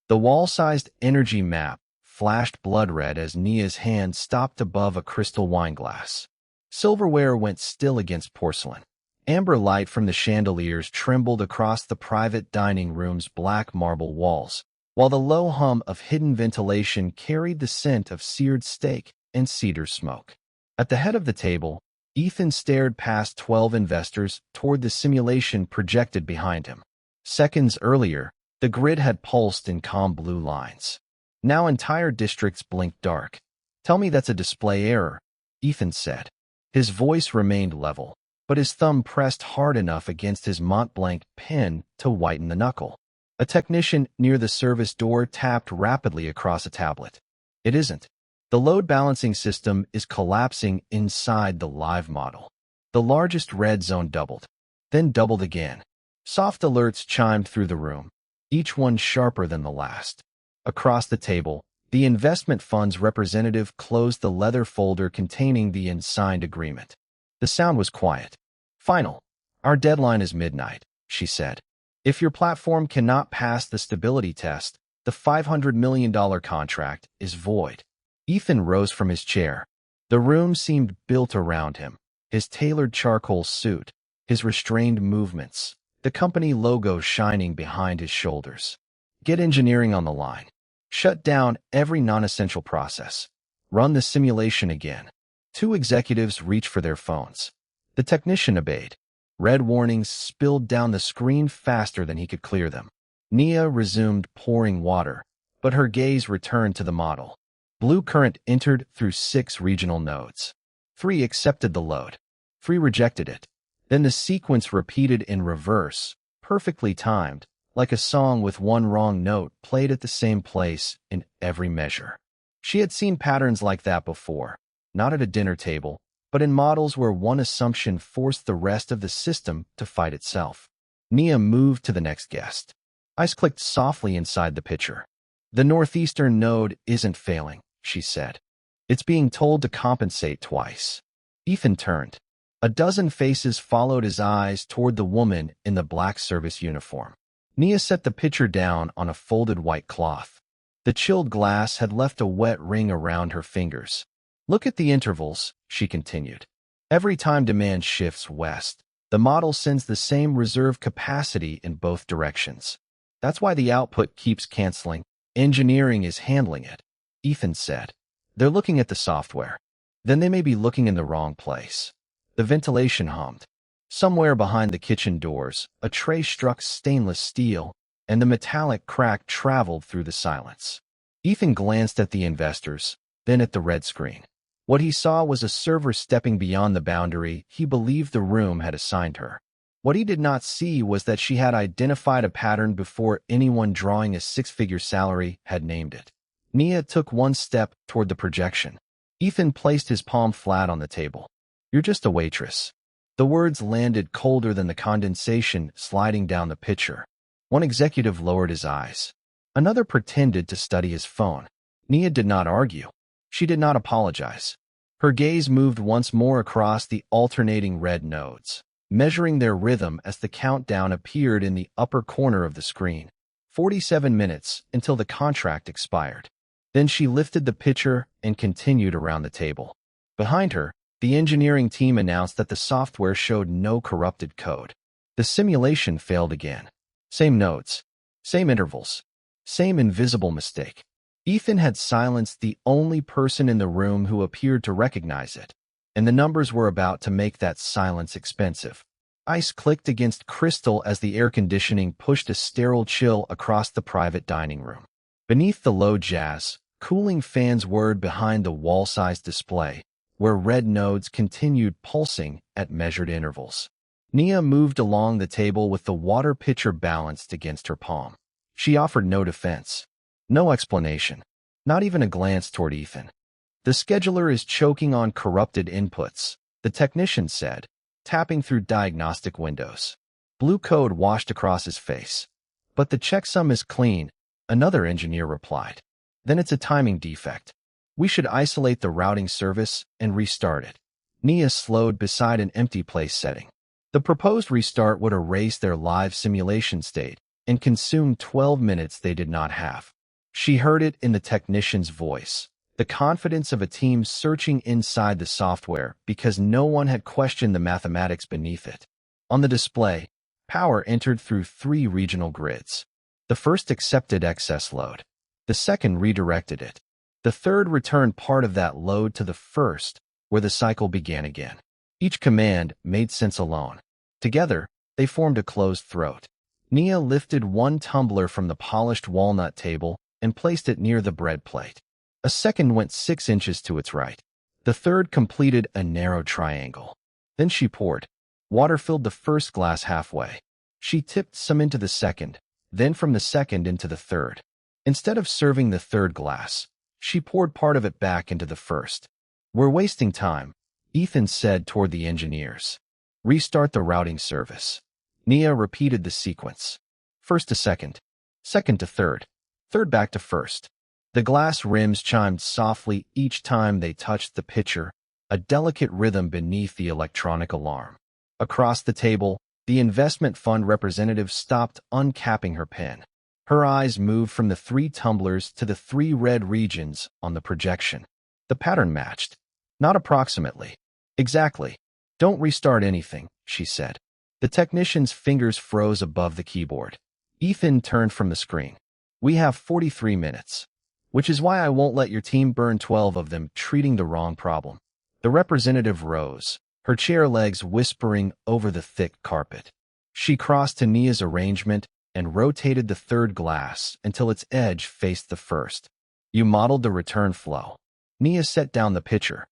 The wall-sized energy map flashed blood red as Nia's hand stopped above a crystal wine glass. Silverware went still against porcelain. Amber light from the chandeliers trembled across the private dining room's black marble walls, while the low hum of hidden ventilation carried the scent of seared steak and cedar smoke. At the head of the table, Ethan stared past 12 investors toward the simulation projected behind him. Seconds earlier, the grid had pulsed in calm blue lines. Now entire districts blinked dark. "Tell me that's a display error," Ethan said. His voice remained level, but his thumb pressed hard enough against his Mont-Blanc pen to whiten the knuckle. A technician near the service door tapped rapidly across a tablet. "It isn't. The load balancing system is collapsing inside the live model." The largest red zone doubled, then doubled again. Soft alerts chimed through the room, each one sharper than the last. Across the table, the investment fund's representative closed the leather folder containing the unsigned agreement. The sound was quiet. "Final. Our deadline is midnight," she said. "If your platform cannot pass the stability test, the $500 million contract is void." Ethan rose from his chair. The room seemed built around him. His tailored charcoal suit, his restrained movements, the company logo shining behind his shoulders. "Get engineering on the line. Shut down every non-essential process. Run the simulation again." Two executives reached for their phones. The technician obeyed. Red warnings spilled down the screen faster than he could clear them. Nia resumed pouring water, but her gaze returned to the model. Blue current entered through 6 regional nodes. 3 accepted the load. 3 rejected it. Then the sequence repeated in reverse, perfectly timed, like a song with one wrong note played at the same place in every measure. She had seen patterns like that before, not at a dinner table, but in models where one assumption forced the rest of the system to fight itself. Nia moved to the next guest. Ice clicked softly inside the pitcher. "The northeastern node isn't failing," she said. "It's being told to compensate twice." Ethan turned. A dozen faces followed his eyes toward the woman in the black service uniform. Nia set the pitcher down on a folded white cloth. The chilled glass had left a wet ring around her fingers. "Look at the intervals," she continued. "Every time demand shifts west, the model sends the same reserve capacity in both directions. That's why the output keeps canceling. Engineering is handling it," Ethan said. "They're looking at the software. Then they may be looking in the wrong place." The ventilation hummed. Somewhere behind the kitchen doors, a tray struck stainless steel, and the metallic crack traveled through the silence. Ethan glanced at the investors, then at the red screen. What he saw was a server stepping beyond the boundary he believed the room had assigned her. What he did not see was that she had identified a pattern before anyone drawing a 6-figure salary had named it. Nia took one step toward the projection. Ethan placed his palm flat on the table. "You're just a waitress." The words landed colder than the condensation sliding down the pitcher. One executive lowered his eyes. Another pretended to study his phone. Nia did not argue. She did not apologize. Her gaze moved once more across the alternating red nodes, measuring their rhythm as the countdown appeared in the upper corner of the screen. 47 minutes until the contract expired. Then she lifted the pitcher and continued around the table. Behind her, the engineering team announced that the software showed no corrupted code. The simulation failed again. Same nodes, same intervals, same invisible mistake. Ethan had silenced the only person in the room who appeared to recognize it, and the numbers were about to make that silence expensive. Ice clicked against crystal as the air conditioning pushed a sterile chill across the private dining room. Beneath the low jazz, cooling fans whirred behind the wall-sized display, where red nodes continued pulsing at measured intervals. Nia moved along the table with the water pitcher balanced against her palm. She offered no defense, no explanation, not even a glance toward Ethan. "The scheduler is choking on corrupted inputs," the technician said, tapping through diagnostic windows. Blue code washed across his face. "But the checksum is clean," another engineer replied. "Then it's a timing defect. We should isolate the routing service and restart it." Nia slowed beside an empty place setting. The proposed restart would erase their live simulation state, and consumed 12 minutes they did not have. She heard it in the technician's voice, the confidence of a team searching inside the software because no one had questioned the mathematics beneath it. On the display, power entered through 3 regional grids. The first accepted excess load. The second redirected it. The third returned part of that load to the first, where the cycle began again. Each command made sense alone. Together, they formed a closed throat. Nia lifted 1 tumbler from the polished walnut table and placed it near the bread plate. A second went 6 inches to its right. The third completed a narrow triangle. Then she poured. Water filled the first glass halfway. She tipped some into the second, then from the second into the third. Instead of serving the third glass, she poured part of it back into the first. "We're wasting time," Ethan said toward the engineers. "Restart the routing service." Nia repeated the sequence. First to second, second to third, third back to first. The glass rims chimed softly each time they touched the pitcher, a delicate rhythm beneath the electronic alarm. Across the table, the investment fund representative stopped uncapping her pen. Her eyes moved from the 3 tumblers to the 3 red regions on the projection. The pattern matched. Not approximately. Exactly. "Don't restart anything," she said. The technician's fingers froze above the keyboard. Ethan turned from the screen. "We have 43 minutes. Which is why I won't let your team burn 12 of them treating the wrong problem." The representative rose, her chair legs whispering over the thick carpet. She crossed to Nia's arrangement and rotated the third glass until its edge faced the first. "You modeled the return flow." Nia set down the pitcher.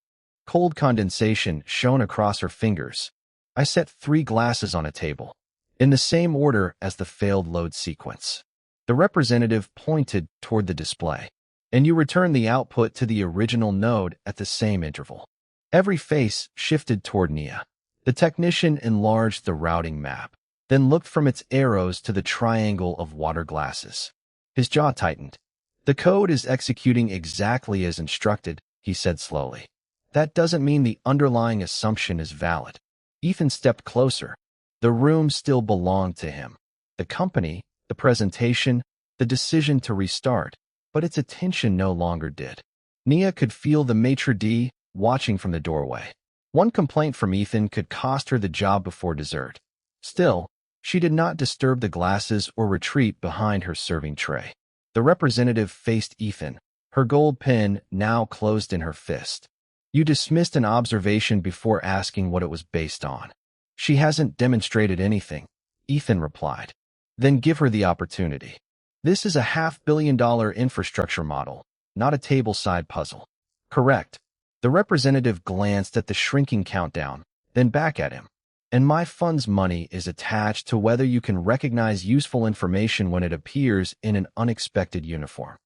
Cold condensation shone across her fingers. "I set 3 glasses on a table, in the same order as the failed load sequence." The representative pointed toward the display. "And you returned the output to the original node at the same interval." Every face shifted toward Nia. The technician enlarged the routing map, then looked from its arrows to the triangle of water glasses. His jaw tightened. "The code is executing exactly as instructed," he said slowly. "That doesn't mean the underlying assumption is valid." Ethan stepped closer. The room still belonged to him. The company, the presentation, the decision to restart, but its attention no longer did. Nia could feel the maitre d' watching from the doorway. One complaint from Ethan could cost her the job before dessert. Still, she did not disturb the glasses or retreat behind her serving tray. The representative faced Ethan, her gold pen now closed in her fist. "You dismissed an observation before asking what it was based on." "She hasn't demonstrated anything," Ethan replied. "Then give her the opportunity. This is a $500 million infrastructure model, not a table-side puzzle." "Correct." The representative glanced at the shrinking countdown, then back at him. "And my fund's money is attached to whether you can recognize useful information when it appears in an unexpected uniform."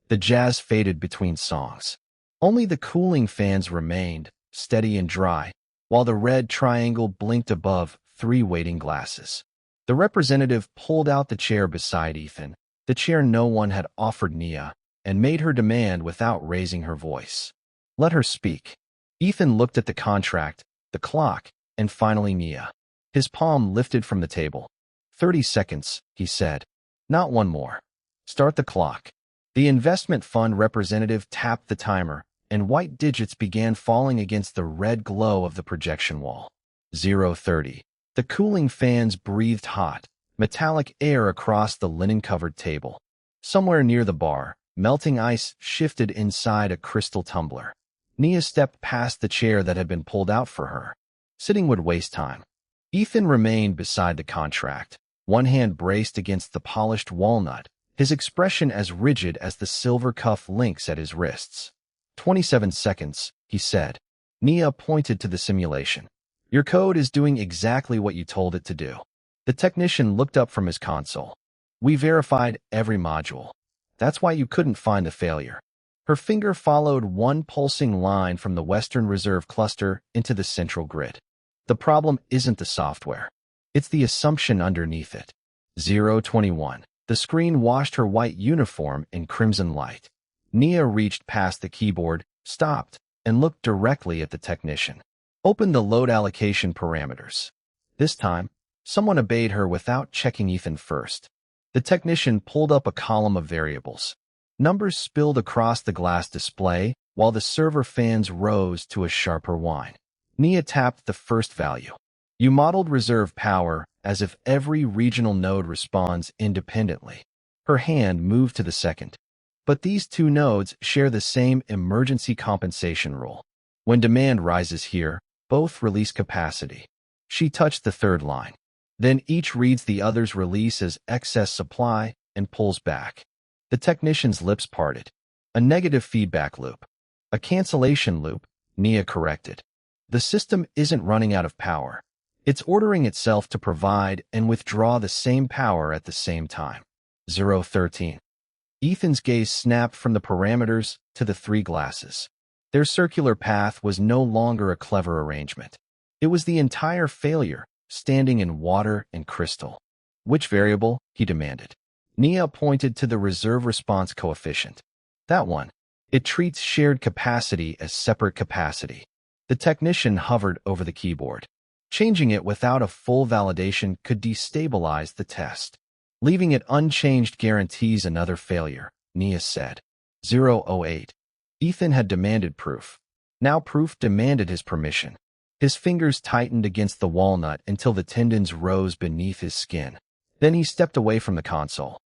The jazz faded between songs. Only the cooling fans remained, steady and dry, while the red triangle blinked above 3 waiting glasses. The representative pulled out the chair beside Ethan, the chair no one had offered Nia, and made her demand without raising her voice. "Let her speak." Ethan looked at the contract, the clock, and finally Nia. His palm lifted from the table. 30 seconds, he said. "Not one more. Start the clock." The investment fund representative tapped the timer, and white digits began falling against the red glow of the projection wall. 0:30. The cooling fans breathed hot, metallic air across the linen-covered table. Somewhere near the bar, melting ice shifted inside a crystal tumbler. Nia stepped past the chair that had been pulled out for her. Sitting would waste time. Ethan remained beside the contract, one hand braced against the polished walnut, his expression as rigid as the silver cuff links at his wrists. 27 seconds, he said. Nia pointed to the simulation. "Your code is doing exactly what you told it to do." The technician looked up from his console. "We verified every module. That's why you couldn't find the failure." Her finger followed one pulsing line from the Western Reserve cluster into the central grid. "The problem isn't the software. It's the assumption underneath it." 0:21. The screen washed her white uniform in crimson light. Nia reached past the keyboard, stopped, and looked directly at the technician. "Open the load allocation parameters." This time, someone obeyed her without checking Ethan first. The technician pulled up a column of variables. Numbers spilled across the glass display, while the server fans rose to a sharper whine. Nia tapped the first value. You modeled reserve power as if every regional node responds independently. Her hand moved to the second. But these two nodes share the same emergency compensation rule. When demand rises here, both release capacity. She touched the third line. Then each reads the other's release as excess supply and pulls back. The technician's lips parted. A negative feedback loop. A cancellation loop, Nia corrected. The system isn't running out of power. It's ordering itself to provide and withdraw the same power at the same time. 013. Ethan's gaze snapped from the parameters to the three glasses. Their circular path was no longer a clever arrangement. It was the entire failure, standing in water and crystal. Which variable? He demanded. Nia pointed to the reserve response coefficient. That one. It treats shared capacity as separate capacity. The technician hovered over the keyboard. Changing it without a full validation could destabilize the test. Leaving it unchanged guarantees another failure, Nia said. 008. Ethan had demanded proof. Now proof demanded his permission. His fingers tightened against the walnut until the tendons rose beneath his skin. Then he stepped away from the console.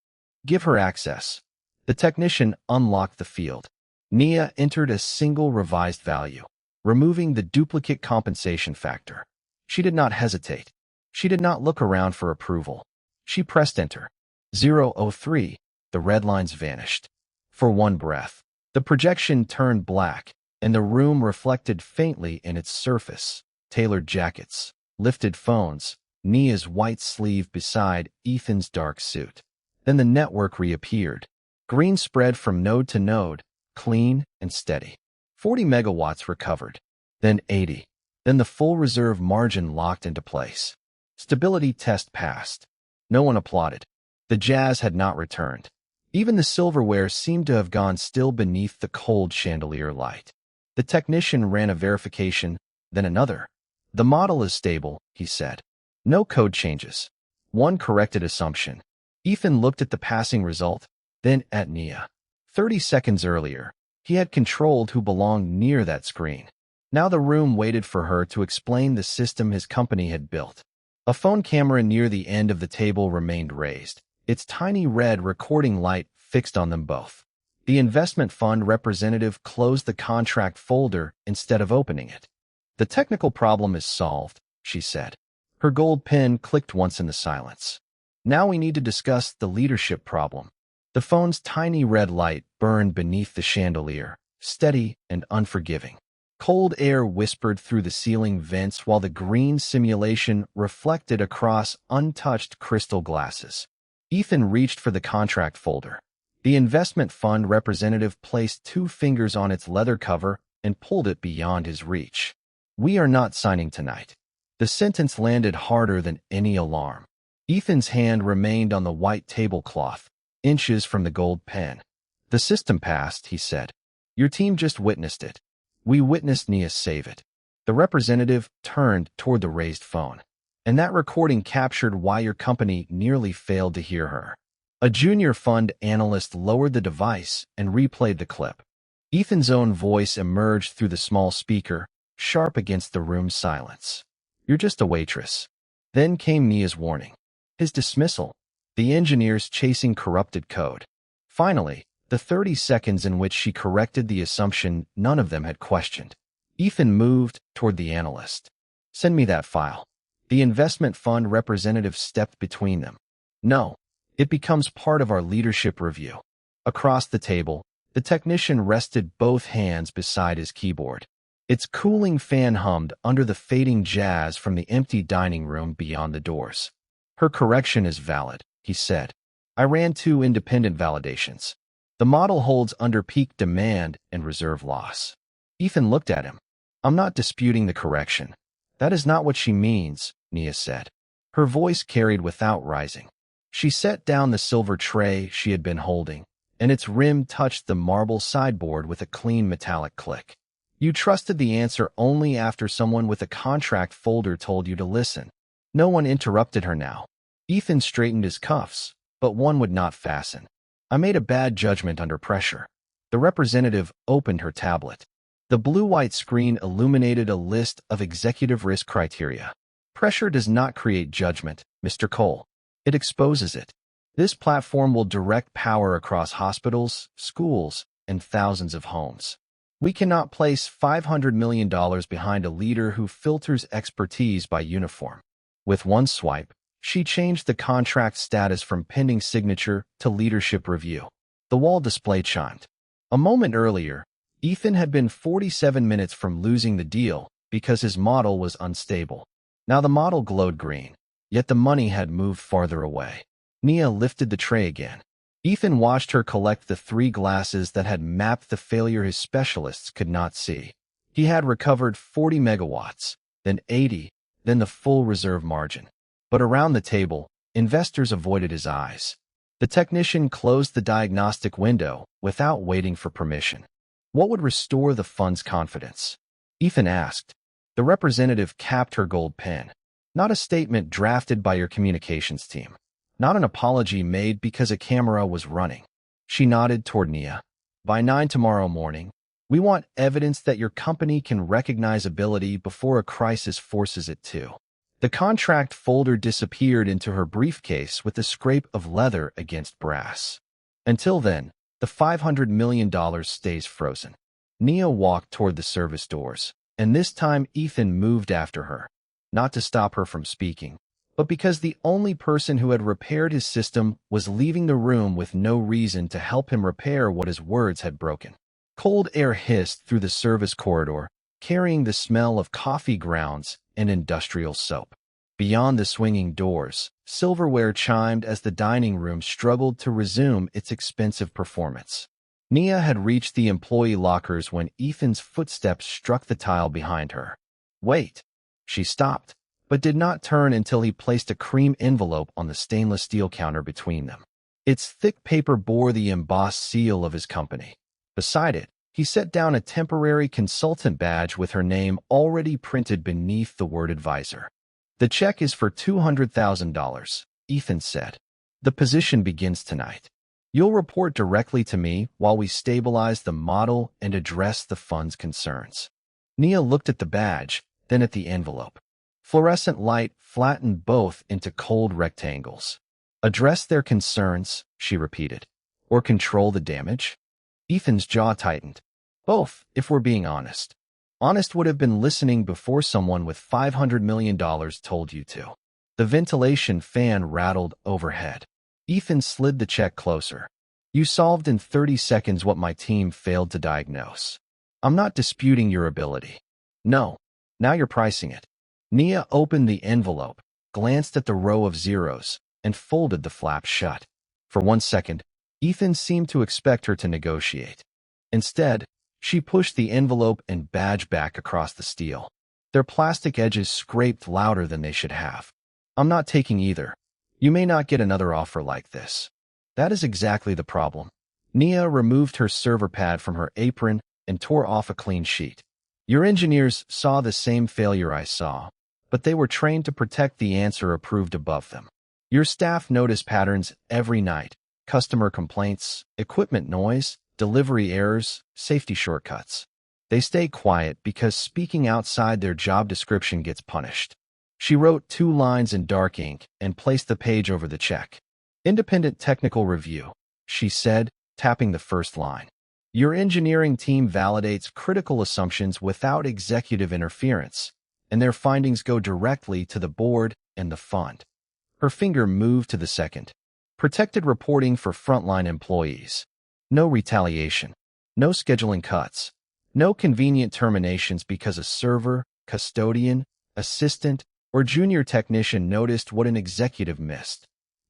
Give her access. The technician unlocked the field. Nia entered a single revised value, removing the duplicate compensation factor. She did not hesitate. She did not look around for approval. She pressed enter. 003. The red lines vanished. For one breath, the projection turned black, and the room reflected faintly in its surface. Tailored jackets, lifted phones, Nia's white sleeve beside Ethan's dark suit. Then the network reappeared. Green spread from node to node, clean and steady. 40 megawatts recovered. Then 80. Then the full reserve margin locked into place. Stability test passed. No one applauded. The jazz had not returned. Even the silverware seemed to have gone still beneath the cold chandelier light. The technician ran a verification, then another. The model is stable, he said. No code changes. One corrected assumption. Ethan looked at the passing result, then at Nia. 30 seconds earlier, he had controlled who belonged near that screen. Now the room waited for her to explain the system his company had built. A phone camera near the end of the table remained raised, its tiny red recording light fixed on them both. The investment fund representative closed the contract folder instead of opening it. The technical problem is solved, she said. Her gold pen clicked once in the silence. Now we need to discuss the leadership problem. The phone's tiny red light burned beneath the chandelier, steady and unforgiving. Cold air whispered through the ceiling vents while the green simulation reflected across untouched crystal glasses. Ethan reached for the contract folder. The investment fund representative placed 2 fingers on its leather cover and pulled it beyond his reach. We are not signing tonight. The sentence landed harder than any alarm. Ethan's hand remained on the white tablecloth, inches from the gold pen. The system passed, he said. Your team just witnessed it. We witnessed Nia save it. The representative turned toward the raised phone. And that recording captured why your company nearly failed to hear her. A junior fund analyst lowered the device and replayed the clip. Ethan's own voice emerged through the small speaker, sharp against the room's silence. You're just a waitress. Then came Nia's warning. His dismissal. The engineers chasing corrupted code. Finally, the 30 seconds in which she corrected the assumption none of them had questioned. Ethan moved toward the analyst. Send me that file. The investment fund representative stepped between them. No, it becomes part of our leadership review. Across the table, the technician rested both hands beside his keyboard. Its cooling fan hummed under the fading jazz from the empty dining room beyond the doors. Her correction is valid, he said. I ran 2 independent validations. The model holds under peak demand and reserve loss. Ethan looked at him. I'm not disputing the correction. That is not what she means, Nia said. Her voice carried without rising. She set down the silver tray she had been holding, and its rim touched the marble sideboard with a clean metallic click. You trusted the answer only after someone with a contract folder told you to listen. No one interrupted her now. Ethan straightened his cuffs, but one would not fasten. I made a bad judgment under pressure. The representative opened her tablet. The blue-white screen illuminated a list of executive risk criteria. Pressure does not create judgment, Mr. Cole. It exposes it. This platform will direct power across hospitals, schools, and thousands of homes. We cannot place $500 million behind a leader who filters expertise by uniform. With one swipe, she changed the contract status from pending signature to leadership review. The wall display chimed. A moment earlier, Ethan had been 47 minutes from losing the deal because his model was unstable. Now the model glowed green, yet the money had moved farther away. Nia lifted the tray again. Ethan watched her collect the 3 glasses that had mapped the failure his specialists could not see. He had recovered 40 megawatts, then 80, then the full reserve margin. But around the table, investors avoided his eyes. The technician closed the diagnostic window without waiting for permission. What would restore the fund's confidence? Ethan asked. The representative capped her gold pen. Not a statement drafted by your communications team. Not an apology made because a camera was running. She nodded toward Nia. By 9 tomorrow morning, we want evidence that your company can recognize ability before a crisis forces it to. The contract folder disappeared into her briefcase with the scrape of leather against brass. Until then, the $500 million stays frozen. Nia walked toward the service doors, and this time Ethan moved after her. Not to stop her from speaking, but because the only person who had repaired his system was leaving the room with no reason to help him repair what his words had broken. Cold air hissed through the service corridor, carrying the smell of coffee grounds and industrial soap. Beyond the swinging doors, silverware chimed as the dining room struggled to resume its expensive performance. Nia had reached the employee lockers when Ethan's footsteps struck the tile behind her. Wait! She stopped, but did not turn until he placed a cream envelope on the stainless steel counter between them. Its thick paper bore the embossed seal of his company. Beside it, he set down a temporary consultant badge with her name already printed beneath the word advisor. The check is for $200,000, Ethan said. The position begins tonight. You'll report directly to me while we stabilize the model and address the fund's concerns. Nia looked at the badge, then at the envelope. Fluorescent light flattened both into cold rectangles. Address their concerns, she repeated. Or control the damage? Ethan's jaw tightened. Both, if we're being honest. Honest would have been listening before someone with $500 million told you to. The ventilation fan rattled overhead. Ethan slid the check closer. You solved in 30 seconds what my team failed to diagnose. I'm not disputing your ability. No, now you're pricing it. Nia opened the envelope, glanced at the row of zeros, and folded the flap shut. For 1 second, Ethan seemed to expect her to negotiate. Instead, she pushed the envelope and badge back across the steel. Their plastic edges scraped louder than they should have. I'm not taking either. You may not get another offer like this. That is exactly the problem. Nia removed her server pad from her apron and tore off a clean sheet. Your engineers saw the same failure I saw, but they were trained to protect the answer approved above them. Your staff notice patterns every night: customer complaints, equipment noise, delivery errors, safety shortcuts. They stay quiet because speaking outside their job description gets punished. She wrote 2 lines in dark ink and placed the page over the check. Independent technical review, she said, tapping the first line. Your engineering team validates critical assumptions without executive interference, and their findings go directly to the board and the fund. Her finger moved to the second. Protected reporting for frontline employees. No retaliation. No scheduling cuts. No convenient terminations because a server, custodian, assistant, or junior technician noticed what an executive missed.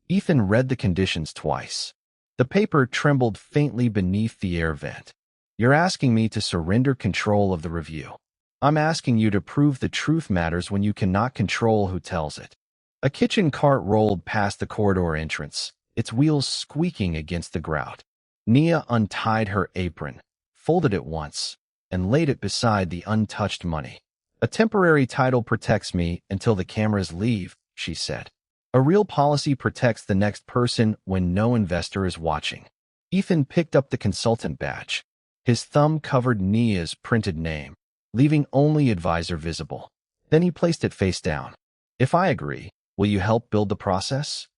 Ethan read the conditions twice. The paper trembled faintly beneath the air vent. You're asking me to surrender control of the review. I'm asking you to prove the truth matters when you cannot control who tells it. A kitchen cart rolled past the corridor entrance, its wheels squeaking against the grout. Nia untied her apron, folded it once, and laid it beside the untouched money. A temporary title protects me until the cameras leave, she said. A real policy protects the next person when no investor is watching. Ethan picked up the consultant badge. His thumb covered Nia's printed name, leaving only advisor visible. Then he placed it face down. If I agree, will you help build the process?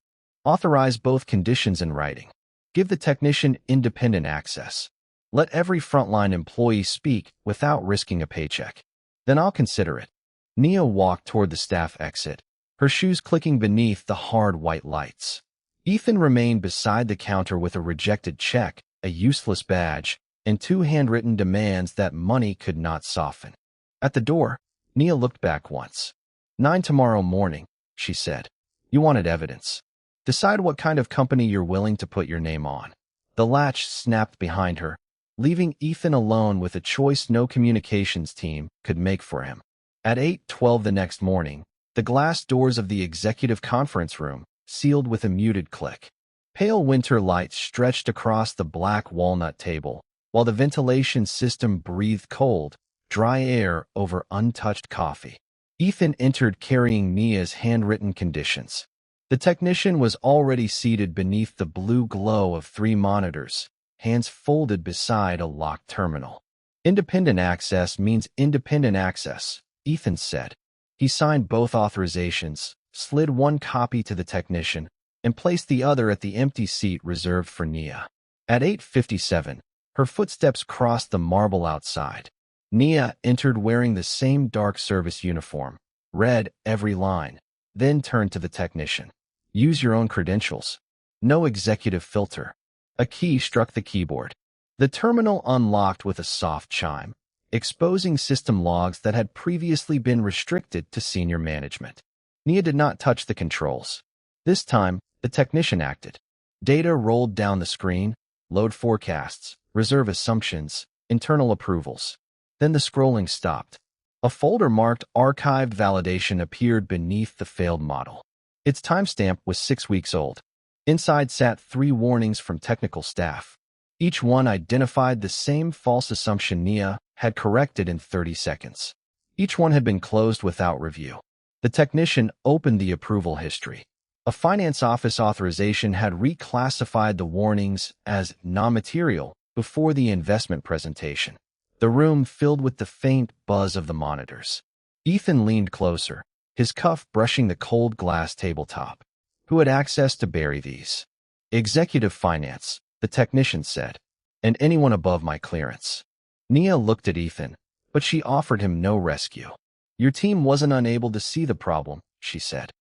Authorize both conditions in writing. Give the technician independent access. Let every frontline employee speak without risking a paycheck. Then I'll consider it. Nia walked toward the staff exit, her shoes clicking beneath the hard white lights. Ethan remained beside the counter with a rejected check, a useless badge, and 2 handwritten demands that money could not soften. At the door, Nia looked back once. 9 tomorrow morning, she said. You wanted evidence. Decide what kind of company you're willing to put your name on. The latch snapped behind her, leaving Ethan alone with a choice no communications team could make for him. At 8:12 the next morning, the glass doors of the executive conference room sealed with a muted click. Pale winter lights stretched across the black walnut table, while the ventilation system breathed cold, dry air over untouched coffee. Ethan entered carrying Nia's handwritten conditions. The technician was already seated beneath the blue glow of 3 monitors, hands folded beside a locked terminal. Independent access means independent access, Ethan said. He signed both authorizations, slid one copy to the technician, and placed the other at the empty seat reserved for Nia. At 8:57, her footsteps crossed the marble outside. Nia entered wearing the same dark service uniform, read every line, then turned to the technician. Use your own credentials. No executive filter. A key struck the keyboard. The terminal unlocked with a soft chime, exposing system logs that had previously been restricted to senior management. Nia did not touch the controls. This time, the technician acted. Data rolled down the screen, load forecasts, reserve assumptions, internal approvals. Then the scrolling stopped. A folder marked Archived Validation appeared beneath the failed model. Its timestamp was 6 weeks old. Inside sat 3 warnings from technical staff. Each one identified the same false assumption Nia had corrected in 30 seconds. Each one had been closed without review. The technician opened the approval history. A finance office authorization had reclassified the warnings as non-material before the investment presentation. The room filled with the faint buzz of the monitors. Ethan leaned closer, his cuff brushing the cold glass tabletop. Who had access to bury these? Executive finance, the technician said, and anyone above my clearance. Nia looked at Ethan, but she offered him no rescue. Your team wasn't unable to see the problem, she said.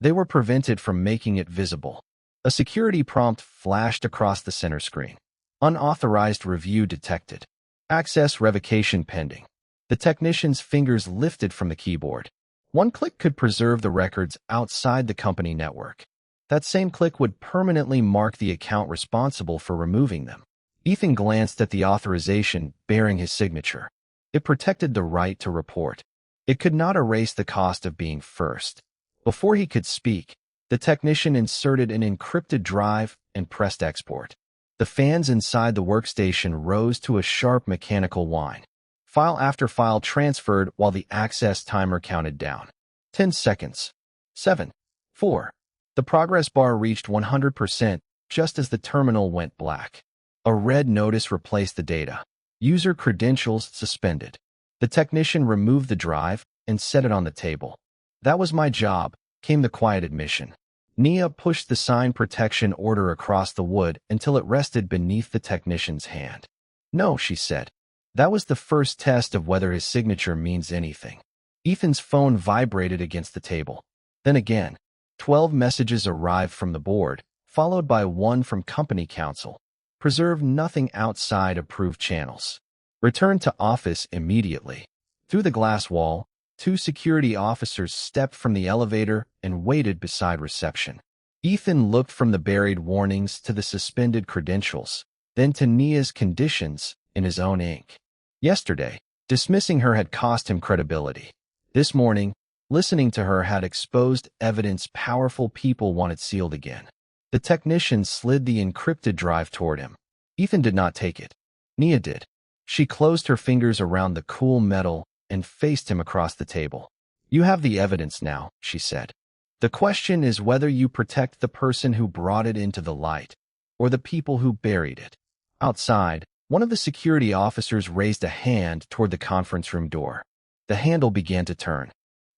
They were prevented from making it visible. A security prompt flashed across the center screen. Unauthorized review detected. Access revocation pending. The technician's fingers lifted from the keyboard. One click could preserve the records outside the company network. That same click would permanently mark the account responsible for removing them. Ethan glanced at the authorization bearing his signature. It protected the right to report. It could not erase the cost of being first. Before he could speak, the technician inserted an encrypted drive and pressed export. The fans inside the workstation rose to a sharp mechanical whine. File after file transferred while the access timer counted down. 10 seconds. 7. 4. The progress bar reached 100% just as the terminal went black. A red notice replaced the data. User credentials suspended. The technician removed the drive and set it on the table. That was my job, came the quiet admission. Nia pushed the sign protection order across the wood until it rested beneath the technician's hand. No, she said. That was the first test of whether his signature means anything. Ethan's phone vibrated against the table. Then again, 12 messages arrived from the board, followed by one from company counsel. Preserve nothing outside approved channels. Return to office immediately. Through the glass wall, 2 security officers stepped from the elevator and waited beside reception. Ethan looked from the buried warnings to the suspended credentials, then to Nia's conditions in his own ink. Yesterday, dismissing her had cost him credibility. This morning, listening to her had exposed evidence powerful people wanted sealed again. The technician slid the encrypted drive toward him. Ethan did not take it. Nia did. She closed her fingers around the cool metal and faced him across the table. You have the evidence now, she said. The question is whether you protect the person who brought it into the light, or the people who buried it. Outside, one of the security officers raised a hand toward the conference room door. The handle began to turn.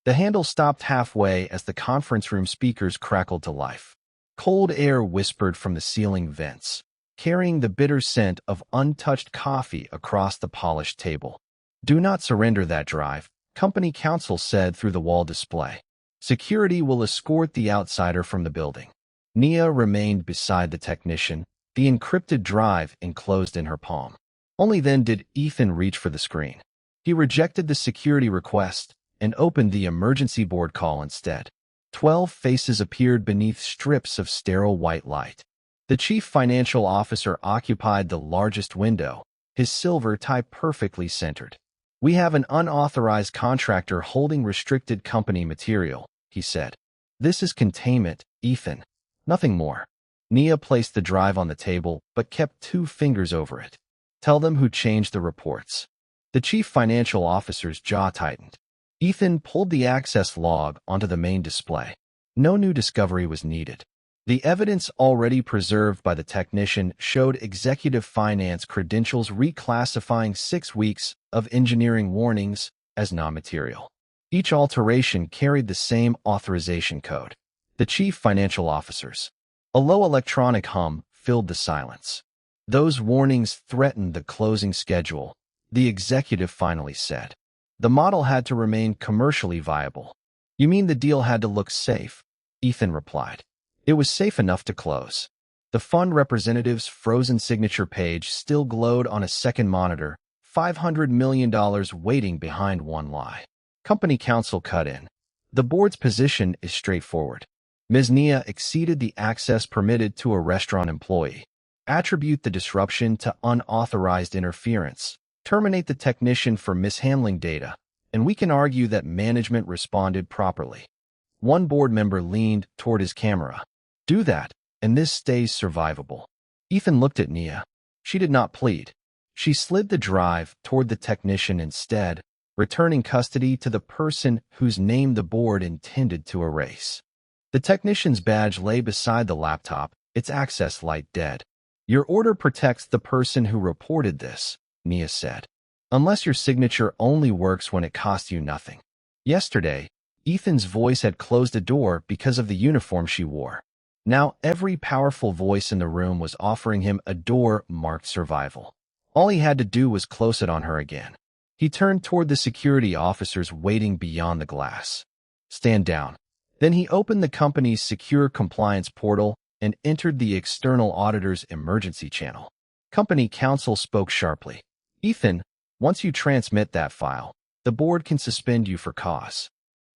The handle stopped halfway as the conference room speakers crackled to life. Cold air whispered from the ceiling vents, carrying the bitter scent of untouched coffee across the polished table. "Do not surrender that drive," company counsel said through the wall display. "Security will escort the outsider from the building." Nia remained beside the technician, the encrypted drive enclosed in her palm. Only then did Ethan reach for the screen. He rejected the security request and opened the emergency board call instead. 12 faces appeared beneath strips of sterile white light. The chief financial officer occupied the largest window, his silver tie perfectly centered. "We have an unauthorized contractor holding restricted company material," he said. "This is containment, Ethan. Nothing more." Nia placed the drive on the table, but kept 2 fingers over it. "Tell them who changed the reports." The chief financial officer's jaw tightened. Ethan pulled the access log onto the main display. No new discovery was needed. The evidence already preserved by the technician showed executive finance credentials reclassifying 6 weeks of engineering warnings as non-material. Each alteration carried the same authorization code. The chief financial officers. A low electronic hum filled the silence. "Those warnings threatened the closing schedule," the executive finally said. "The model had to remain commercially viable." "You mean the deal had to look safe?" Ethan replied. "It was safe enough to close." The fund representative's frozen signature page still glowed on a second monitor, $500 million waiting behind one lie. Company counsel cut in. "The board's position is straightforward. Ms. Nia exceeded the access permitted to a restaurant employee. Attribute the disruption to unauthorized interference. Terminate the technician for mishandling data, and we can argue that management responded properly." One board member leaned toward his camera. "Do that, and this stays survivable." Ethan looked at Nia. She did not plead. She slid the drive toward the technician instead, returning custody to the person whose name the board intended to erase. The technician's badge lay beside the laptop, its access light dead. "Your order protects the person who reported this," Nia said. "Unless your signature only works when it costs you nothing." Yesterday, Ethan's voice had closed a door because of the uniform she wore. Now every powerful voice in the room was offering him a door marked survival. All he had to do was close it on her again. He turned toward the security officers waiting beyond the glass. "Stand down." Then he opened the company's secure compliance portal and entered the external auditor's emergency channel. Company counsel spoke sharply. "Ethan, once you transmit that file, the board can suspend you for cause."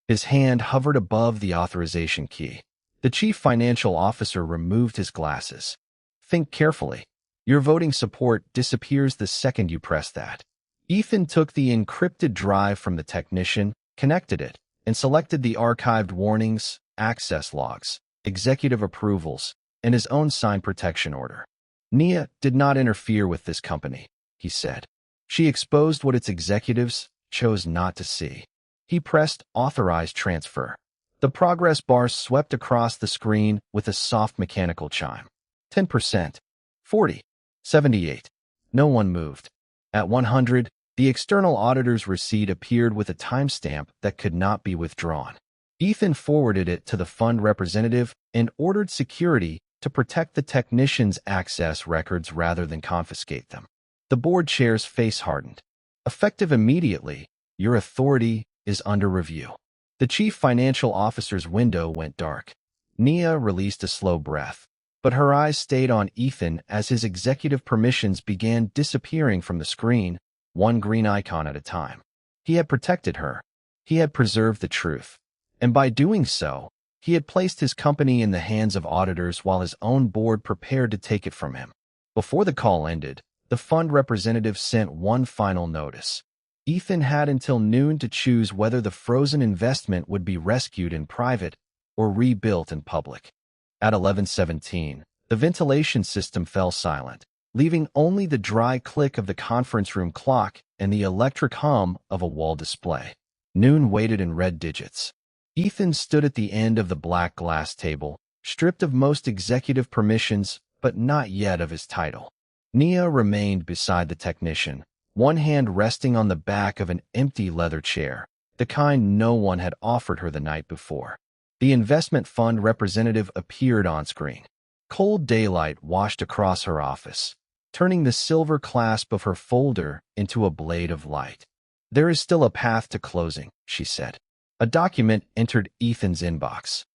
His hand hovered above the authorization key. The chief financial officer removed his glasses. "Think carefully. Your voting support disappears the second you press that." Ethan took the encrypted drive from the technician, connected it, and selected the archived warnings, access logs, executive approvals, and his own signed protection order. "Nia did not interfere with this company," he said. "She exposed what its executives chose not to see." He pressed Authorized Transfer. The progress bar swept across the screen with a soft mechanical chime. 10%. 40. 78. No one moved. At 100, the external auditor's receipt appeared with a timestamp that could not be withdrawn. Ethan forwarded it to the fund representative and ordered security to protect the technician's access records rather than confiscate them. The board chair's face hardened. "Effective immediately, your authority is under review." The chief financial officer's window went dark. Nia released a slow breath, but her eyes stayed on Ethan as his executive permissions began disappearing from the screen, one green icon at a time. He had protected her. He had preserved the truth. And by doing so, he had placed his company in the hands of auditors while his own board prepared to take it from him. Before the call ended, the fund representative sent one final notice. Ethan had until noon to choose whether the frozen investment would be rescued in private or rebuilt in public. At 11:17, the ventilation system fell silent, leaving only the dry click of the conference room clock and the electric hum of a wall display. Noon waited in red digits. Ethan stood at the end of the black glass table, stripped of most executive permissions, but not yet of his title. Nia remained beside the technician, one hand resting on the back of an empty leather chair, the kind no one had offered her the night before. The investment fund representative appeared on screen. Cold daylight washed across her office, turning the silver clasp of her folder into a blade of light. "There is still a path to closing," she said. A document entered Ethan's inbox.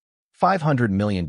$500 million.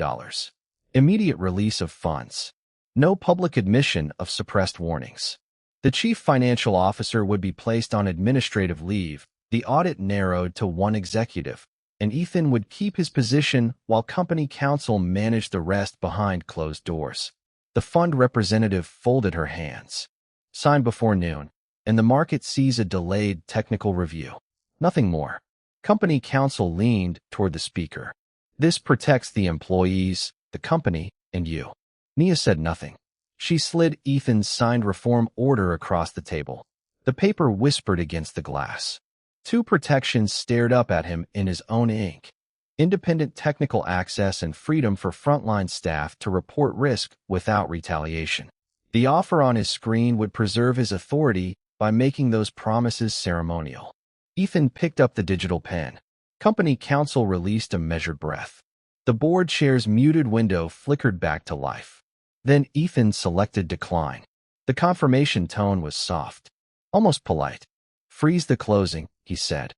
Immediate release of funds. No public admission of suppressed warnings. The chief financial officer would be placed on administrative leave, the audit narrowed to one executive, and Ethan would keep his position while company counsel managed the rest behind closed doors. The fund representative folded her hands. Signed before noon, and the market sees a delayed technical review. Nothing more. Company counsel leaned toward the speaker. "This protects the employees, the company, and you." Nia said nothing. She slid Ethan's signed reform order across the table. The paper whispered against the glass. Two protections stared up at him in his own ink: independent technical access and freedom for frontline staff to report risk without retaliation. The offer on his screen would preserve his authority by making those promises ceremonial. Ethan picked up the digital pen. Company counsel released a measured breath. The board chair's muted window flickered back to life. Then Ethan selected decline. The confirmation tone was soft, almost polite. "Freeze the closing," he said.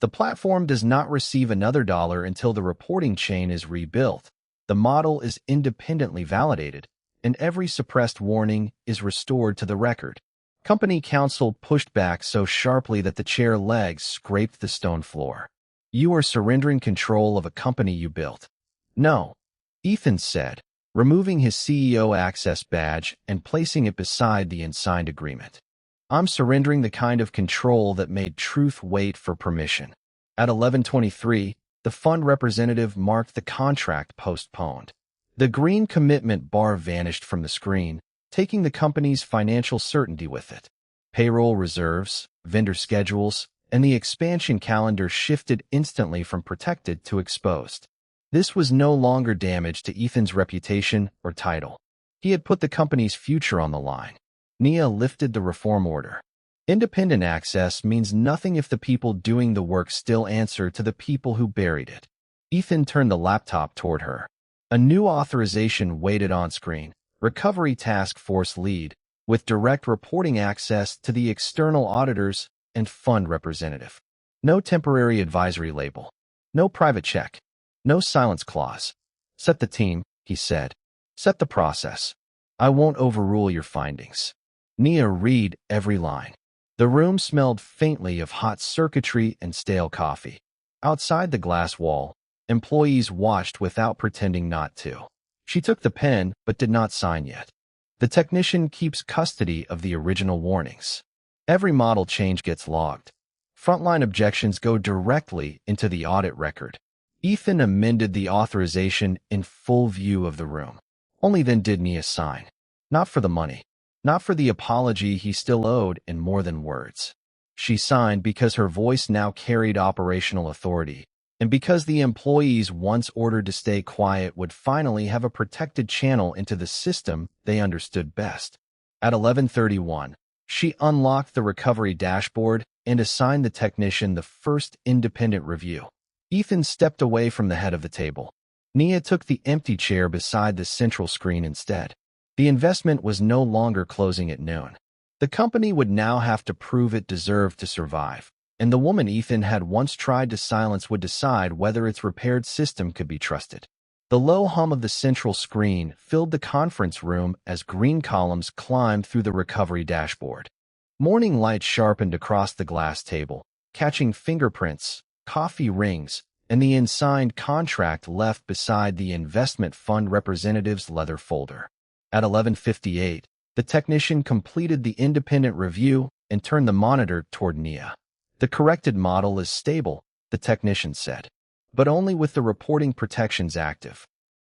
"The platform does not receive another dollar until the reporting chain is rebuilt. The model is independently validated, and every suppressed warning is restored to the record." Company counsel pushed back so sharply that the chair legs scraped the stone floor. "You are surrendering control of a company you built." "No," Ethan said, removing his CEO access badge and placing it beside the unsigned agreement. "I'm surrendering the kind of control that made truth wait for permission." At 11:23, the fund representative marked the contract postponed. The green commitment bar vanished from the screen, taking the company's financial certainty with it. Payroll reserves, vendor schedules, and the expansion calendar shifted instantly from protected to exposed. This was no longer damage to Ethan's reputation or title. He had put the company's future on the line. Nia lifted the reform order. Independent access means nothing if the people doing the work still answer to the people who buried it. Ethan turned the laptop toward her. A new authorization waited on screen. Recovery Task Force lead, with direct reporting access to the external auditors and fund representative. No temporary advisory label. No private check. No silence clause. "Set the team," he said. "Set the process. I won't overrule your findings." Nia read every line. The room smelled faintly of hot circuitry and stale coffee. Outside the glass wall, employees watched without pretending not to. She took the pen, but did not sign yet. The technician keeps custody of the original warnings. Every model change gets logged. Frontline objections go directly into the audit record. Ethan amended the authorization in full view of the room. Only then did Nia sign. Not for the money. Not for the apology he still owed in more than words. She signed because her voice now carried operational authority, and because the employees once ordered to stay quiet would finally have a protected channel into the system they understood best. At 11:31, she unlocked the recovery dashboard and assigned the technician the first independent review. Ethan stepped away from the head of the table. Nia took the empty chair beside the central screen instead. The investment was no longer closing at noon. The company would now have to prove it deserved to survive, and the woman Ethan had once tried to silence would decide whether its repaired system could be trusted. The low hum of the central screen filled the conference room as green columns climbed through the recovery dashboard. Morning light sharpened across the glass table, catching fingerprints, coffee rings, and the unsigned contract left beside the investment fund representative's leather folder. At 11:58, the technician completed the independent review and turned the monitor toward Nia. "The corrected model is stable," the technician said, "but only with the reporting protections active."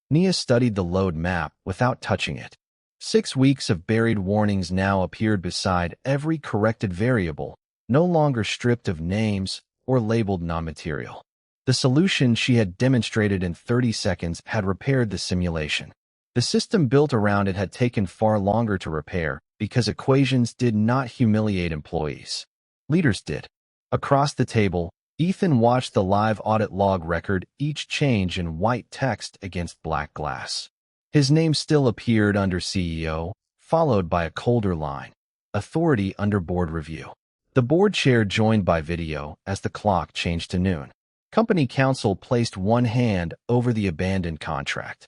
Nia studied the load map without touching it. 6 weeks of buried warnings now appeared beside every corrected variable, no longer stripped of names or labeled non-material. The solution she had demonstrated in 30 seconds had repaired the simulation. The system built around it had taken far longer to repair because equations did not humiliate employees. Leaders did. Across the table, Ethan watched the live audit log record each change in white text against black glass. His name still appeared under CEO, followed by a colder line, Authority under Board Review. The board chair joined by video as the clock changed to noon. Company counsel placed one hand over the abandoned contract.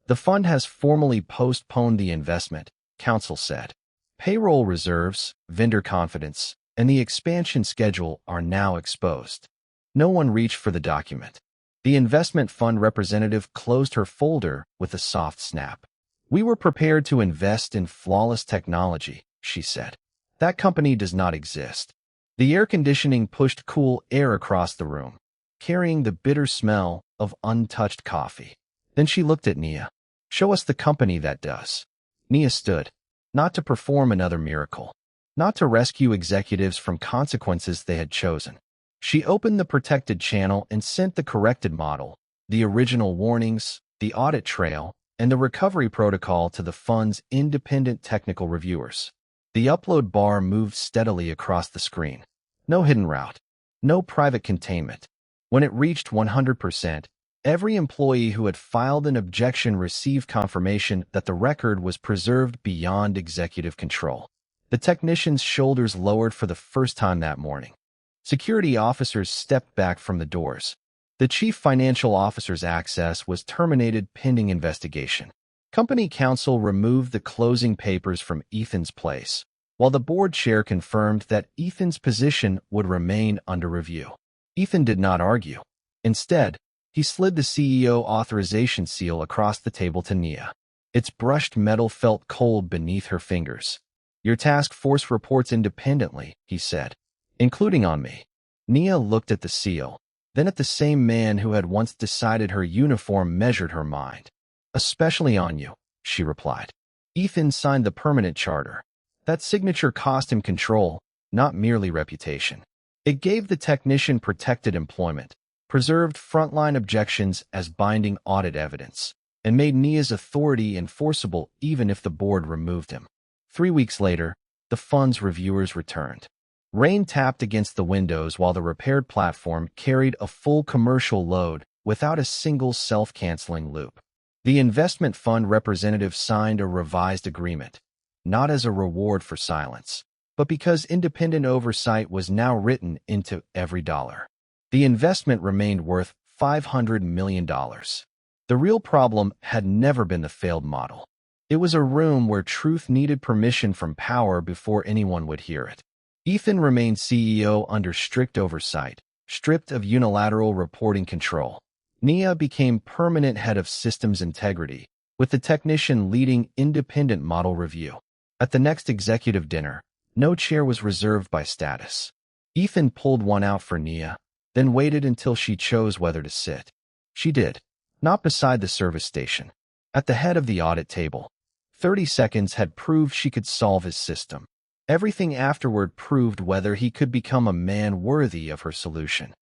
The fund has formally postponed the investment, counsel said. Payroll reserves, vendor confidence, and the expansion schedule are now exposed. No one reached for the document. The investment fund representative closed her folder with a soft snap. We were prepared to invest in flawless technology, she said. That company does not exist. The air conditioning pushed cool air across the room, carrying the bitter smell of untouched coffee. Then she looked at Nia. Show us the company that does. Nia stood, not to perform another miracle, not to rescue executives from consequences they had chosen. She opened the protected channel and sent the corrected model, the original warnings, the audit trail, and the recovery protocol to the fund's independent technical reviewers. The upload bar moved steadily across the screen. No hidden route. No private containment. When it reached 100%, every employee who had filed an objection received confirmation that the record was preserved beyond executive control. The technician's shoulders lowered for the first time that morning. Security officers stepped back from the doors. The chief financial officer's access was terminated pending investigation. Company counsel removed the closing papers from Ethan's place, while the board chair confirmed that Ethan's position would remain under review. Ethan did not argue. Instead, he slid the CEO authorization seal across the table to Nia. Its brushed metal felt cold beneath her fingers. Your task force reports independently, he said, including on me. Nia looked at the seal, then at the same man who had once decided her uniform measured her mind. Especially on you, she replied. Ethan signed the permanent charter. That signature cost him control, not merely reputation. It gave the technician protected employment, preserved frontline objections as binding audit evidence, and made Nia's authority enforceable even if the board removed him. 3 weeks later, the fund's reviewers returned. Rain tapped against the windows while the repaired platform carried a full commercial load without a single self-canceling loop. The investment fund representative signed a revised agreement, not as a reward for silence, but because independent oversight was now written into every dollar. The investment remained worth $500 million. The real problem had never been the failed model. It was a room where truth needed permission from power before anyone would hear it. Ethan remained CEO under strict oversight, stripped of unilateral reporting control. Nia became permanent head of systems integrity, with the technician leading independent model review. At the next executive dinner, no chair was reserved by status. Ethan pulled one out for Nia, then waited until she chose whether to sit. She did, not beside the service station. At the head of the audit table. 30 seconds had proved she could solve his system. Everything afterward proved whether he could become a man worthy of her solution.